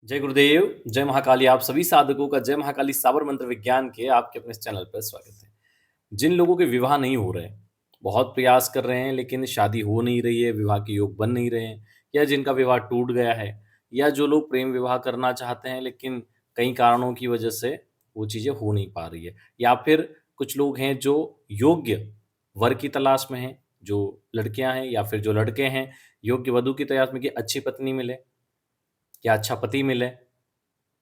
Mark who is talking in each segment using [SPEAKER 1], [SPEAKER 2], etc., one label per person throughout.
[SPEAKER 1] जय गुरुदेव, जय महाकाली। आप सभी साधकों का जय महाकाली साबर मंत्र विज्ञान के आपके अपने इस चैनल पर स्वागत है। जिन लोगों के विवाह नहीं हो रहे, बहुत प्रयास कर रहे हैं लेकिन शादी हो नहीं रही है, विवाह के योग बन नहीं रहे हैं, या जिनका विवाह टूट गया है, या जो लोग प्रेम विवाह करना चाहते हैं लेकिन कई कारणों की वजह से वो चीज़ें हो नहीं पा रही है, या फिर कुछ लोग हैं जो योग्य वर की तलाश में हैं, जो लड़कियां हैं या फिर जो लड़के हैं योग्य वधु की तलाश में कि अच्छी पत्नी मिले या अच्छा पति मिले,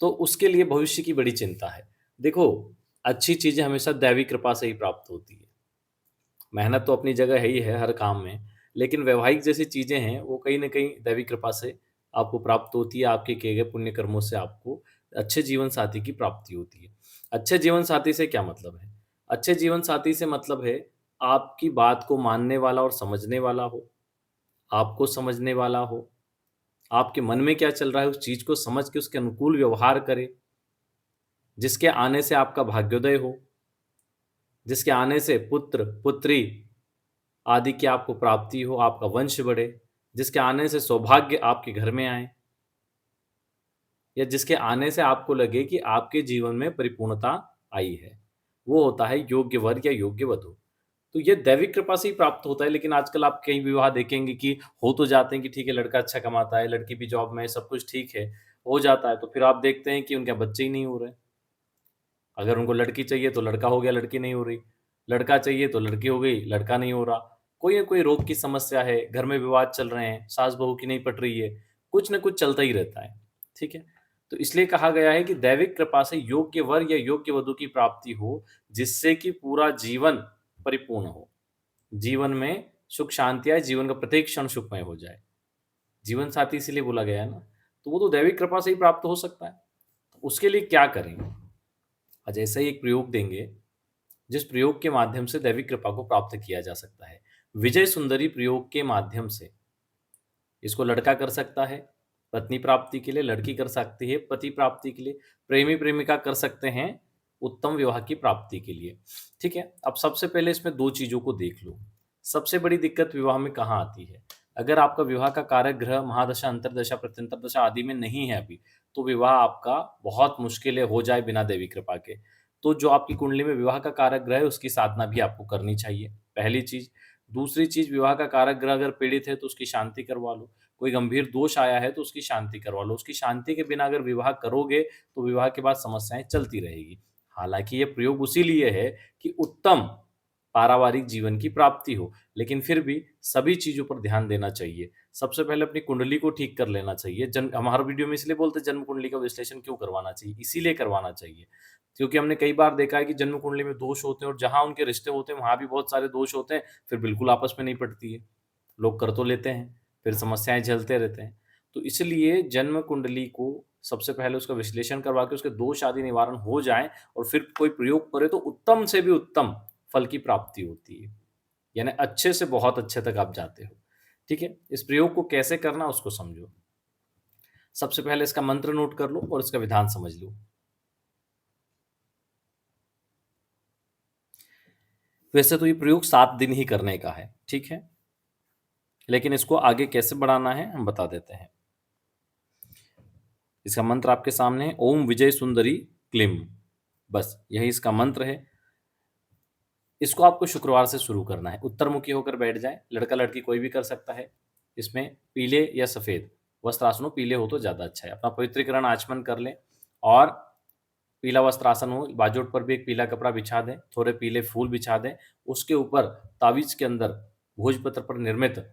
[SPEAKER 1] तो उसके लिए भविष्य की बड़ी चिंता है। देखो, अच्छी चीज़ें हमेशा दैवी कृपा से ही प्राप्त होती है। मेहनत तो अपनी जगह है ही है हर काम में, लेकिन वैवाहिक जैसी चीज़ें हैं, वो कहीं न कहीं दैवी कृपा से आपको प्राप्त होती है, आपके किए गए पुण्य कर्मों से आपको अच्छे जीवन साथी की प्राप्ति होती है। अच्छे जीवन साथी से क्या मतलब है? अच्छे जीवन साथी से मतलब है, आपकी बात को मानने वाला और समझने वाला हो, आपको समझने वाला हो, आपके मन में क्या चल रहा है उस चीज़ को समझ के उसके अनुकूल व्यवहार करे, जिसके आने से आपका भाग्योदय हो, जिसके आने से पुत्र, पुत्री आदि की आपको प्राप्ति हो, आपका वंश बढ़े, जिसके आने से सौभाग्य आपके घर में आए, या जिसके आने से आपको लगे कि आपके जीवन में परिपूर्णता आई है। वो होता है योग्य वर या योग्य वधु। तो ये दैविक कृपा से ही प्राप्त होता है, लेकिन आजकल आप कई विवाह देखेंगे कि हो तो जाते हैं कि ठीक है, लड़का अच्छा कमाता है, लड़की भी जॉब में है, सब कुछ ठीक है, हो जाता है, तो फिर आप देखते हैं कि उनके बच्चे ही नहीं हो रहे। अगर उनको लड़की चाहिए तो लड़का हो गया, लड़की नहीं हो रही। लड़का चाहिए तो लड़की हो गई, लड़का नहीं हो रहा। कोई न कोई रोग की समस्या है, घर में विवाद चल रहे हैं, सास-बहू की नहीं पट रही है, कुछ न कुछ चलता ही रहता है, ठीक है? तो इसलिए कहा गया है कि दैविक कृपा से योग्य वर या योग्य वधु की प्राप्ति हो, जिससे कि पूरा जीवन परिपूर्ण हो। जीवन में सुख शांति आए, जीवन का प्रत्येक क्षण सुखमय हो जाए। जीवन साथी इसीलिए बोला गया है ना, तो वो तो दैविक कृपा से ही प्राप्त हो सकता है। तो उसके लिए क्या करें? आज ऐसा ही एक प्रयोग देंगे, जिस प्रयोग के माध्यम से दैविक कृपा को प्राप्त किया जा सकता है। विजय सुंदरी प्रयोग के माध्यम से इसको लड़का कर सकता है पत्नी प्राप्ति के लिए, लड़की कर सकती है पति प्राप्ति के लिए, प्रेमी प्रेमिका कर सकते हैं उत्तम विवाह की प्राप्ति के लिए। ठीक है, अब सबसे पहले इसमें दो चीजों को देख लो। सबसे बड़ी दिक्कत विवाह में कहाँ आती है? अगर आपका विवाह का कारक ग्रह महादशा, अंतरदशा, प्रत्यंतर दशा आदि में नहीं है अभी, तो विवाह आपका बहुत मुश्किल है हो जाए बिना देवी कृपा के। तो जो आपकी कुंडली में विवाह का कारक ग्रह है, उसकी साधना भी आपको करनी चाहिए, पहली चीज। दूसरी चीज, विवाह का कारक ग्रह अगर पीड़ित है तो उसकी शांति करवा लो। कोई गंभीर दोष आया है तो उसकी शांति करवा लो। उसकी शांति के बिना अगर विवाह करोगे तो विवाह के बाद समस्याएं चलती रहेगी। हालांकि ये प्रयोग उसी लिए है कि उत्तम पारिवारिक जीवन की प्राप्ति हो, लेकिन फिर भी सभी चीजों पर ध्यान देना चाहिए। सबसे पहले अपनी कुंडली को ठीक कर लेना चाहिए। जन्म, हम हर वीडियो में इसलिए बोलते हैं जन्म कुंडली का विश्लेषण क्यों करवाना चाहिए, इसीलिए करवाना चाहिए क्योंकि हमने कई बार देखा है कि जन्म कुंडली में दोष होते हैं और जहां उनके रिश्ते होते हैं वहां भी बहुत सारे दोष होते हैं, फिर बिल्कुल आपस में नहीं पटती है। लोग कर तो लेते हैं, फिर समस्याएँ झेलते रहते हैं। तो इसलिए जन्म कुंडली को सबसे पहले उसका विश्लेषण करवा के उसके दोष आदि निवारण हो जाएँ और फिर कोई प्रयोग करे तो उत्तम से भी उत्तम फल की प्राप्ति होती है। यानी अच्छे से बहुत अच्छे तक आप जाते हो। ठीक है? इस प्रयोग को कैसे करना उसको समझो। सबसे पहले इसका मंत्र नोट कर लो और इसका विधान समझ लो। वैसे तो ये प्रयोग 7 दिन ही करने का है, ठीक है? लेकिन इसको आगे कैसे बढ़ाना है हम बता देते हैं। इसका मंत्र आपके सामने है, ओम विजय सुंदरी क्लीम। बस यही इसका मंत्र है। इसको आपको शुक्रवार से शुरू करना है। उत्तरमुखी होकर बैठ जाए, लड़का लड़की कोई भी कर सकता है। इसमें पीले या सफेद वस्त्रासन हो, पीले हो तो ज्यादा अच्छा है। अपना पवित्रीकरण आचमन कर लें और पीला वस्त्रासन हो, बाजूट पर भी एक पीला कपड़ा बिछा दें, थोड़े पीले फूल बिछा दें। उसके ऊपर तावीज के अंदर भोजपत्र पर निर्मित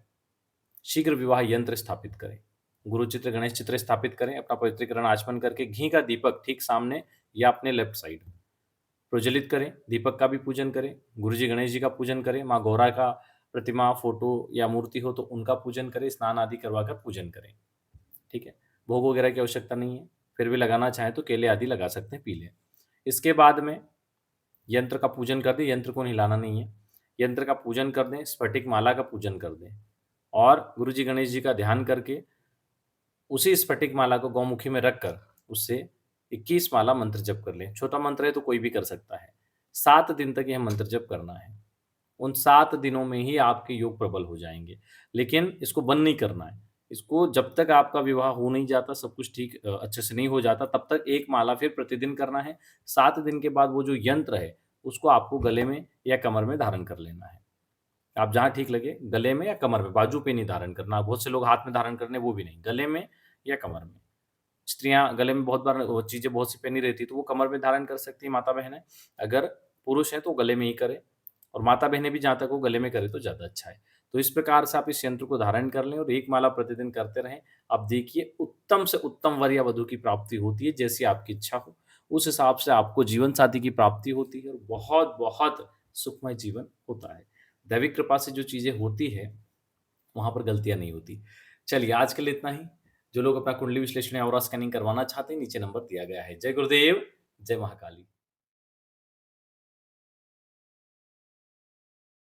[SPEAKER 1] शीघ्र विवाह यंत्र स्थापित करें। गुरु चित्र, गणेश चित्र स्थापित करें। अपना पवित्रीकरण आचमन करके घी का दीपक ठीक सामने या अपने लेफ्ट साइड प्रज्वलित करें। दीपक का भी पूजन करें। गुरु जी गणेश जी का पूजन करें। माँ गौरा का प्रतिमा, फोटो या मूर्ति हो तो उनका पूजन करें। स्नान आदि करवाकर पूजन करें। ठीक है, भोग वगैरह की आवश्यकता नहीं है। फिर भी लगाना चाहें तो केले आदि लगा सकते हैं पीले। इसके बाद में यंत्र का पूजन कर दें। यंत्र को हिलाना नहीं है। यंत्र का पूजन कर दें, स्फटिक माला का पूजन कर दें और गुरु जी गणेश जी का ध्यान करके उसी स्फटिक माला को गौमुखी में रखकर उससे 21 माला मंत्र जप कर लें। छोटा मंत्र है तो कोई भी कर सकता है। 7 दिन तक यह मंत्र जप करना है। उन 7 दिनों में ही आपके योग प्रबल हो जाएंगे, लेकिन इसको बंद नहीं करना है। इसको जब तक आपका विवाह हो नहीं जाता, सब कुछ ठीक अच्छे से नहीं हो जाता, तब तक एक माला फिर प्रतिदिन करना है। 7 दिन के बाद वो जो यंत्र है, उसको आपको गले में या कमर में धारण कर लेना है। आप जहाँ ठीक लगे, गले में या कमर में, बाजू पे नहीं धारण करना। बहुत से लोग हाथ में धारण करने, वो भी नहीं, गले में या कमर में। स्त्रियाँ गले में बहुत बार वो चीज़ें बहुत सी पहनी रहती हैं, तो वो कमर में धारण कर सकती हैं माता-बहनें। अगर पुरुष हैं, तो गले में ही करें और माता-बहनें भी जहाँ तक हो गले में करें तो ज़्यादा अच्छा है। तो इस प्रकार से आप इस यंत्र को धारण कर लें और एक माला प्रतिदिन करते रहें। आप देखिए उत्तम से उत्तम वर या वधू की प्राप्ति होती है, जैसी आपकी इच्छा हो। उस हिसाब से आपको जीवनसाथी की प्राप्ति होती है और बहुत-बहुत सुखमय जीवन होता है। दैविक कृपा से जो चीज़ें होती हैं, वहाँ पर गलतियाँ नहीं होती। चलिए आज के लिए इतना ही। जो लोग अपना कुंडली विश्लेषण या ऑरा स्कैनिंग करवाना चाहते हैं, नीचे नंबर दिया गया है। जय गुरुदेव, जय महाकाली।